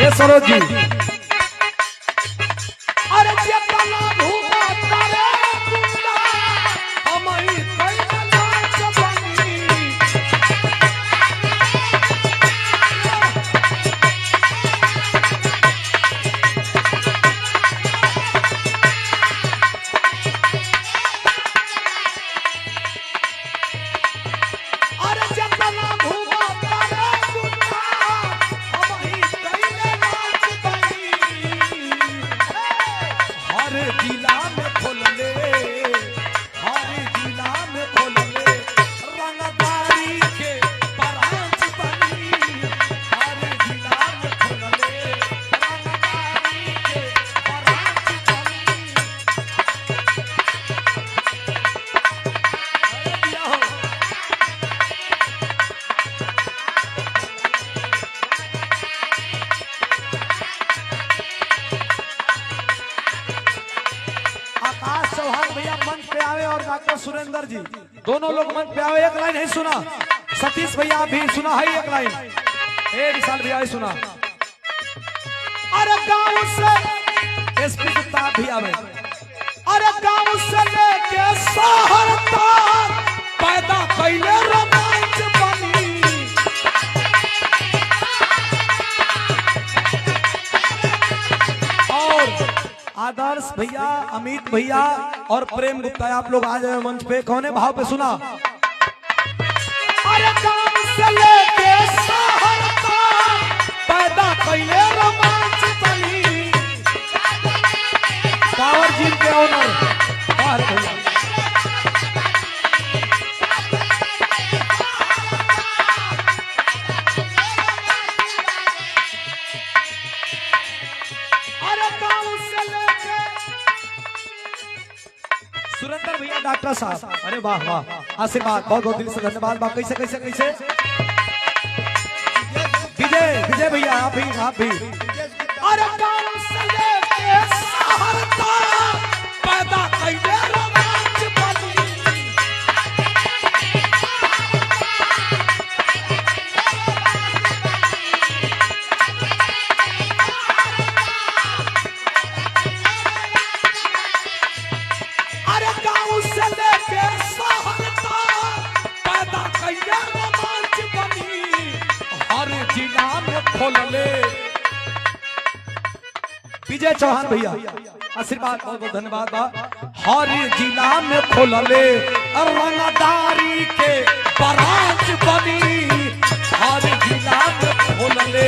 हे सरोज जी। अरे जेतना भूखा तारे गुंडा हमई कइले नाच बनी अरे जेतना भूखा तारे गुंडा हमई कइले नाच बनी हर जिला में खोल ले हर जिला में खोल ले रंगदारी के ब्रांच बनी हर जिला में खोल ले रंगदारी के ब्रांच बनी अरे दिया हो आकाश चौहान भैया मंच पे आवे और डॉक्टर सुरेंद्र जी दोनों लोग मंच पे आवे। एक लाइन है सुना, सतीश भैया भी सुना है एक लाइन, ए विशाल भैया सुना। अरे गांव से एसपी गुप्ता भी आवे, अरे गांव से लेके शहर तक पैदा कैले रोमांच बनी और आदर्श भैया, अमित भैया और प्रेम गुप्ता आप लोग आ जाए मंच पे। कौन है भाव पे सुना। अरे गांव से लेके शहर तक पैदा कैले रोमांच बनी पावर जिम के ओनर बाहर भैया। अरे गांव से लेके सुरेंद्र भैया डॉक्टर साहब, अरे वाह वाह, आशीर्वाद बहुत बहुत दिल से धन्यवाद। वाह कैसे कैसे कैसे विजय विजय भैया आप भी। अरे गांव से लेके शहर तक पैदा कैले रोमांच बनी अरे गांव से लेके शहर तक पैदा कैले रोमांच बनी हर जिला में खोल ले। विजय चौहान भैया आशीर्वाद बहुत बहुत धन्यवाद। हर जिला में खोल ले रंगदारी के ब्रांच बनी हर जिला में खोल ले।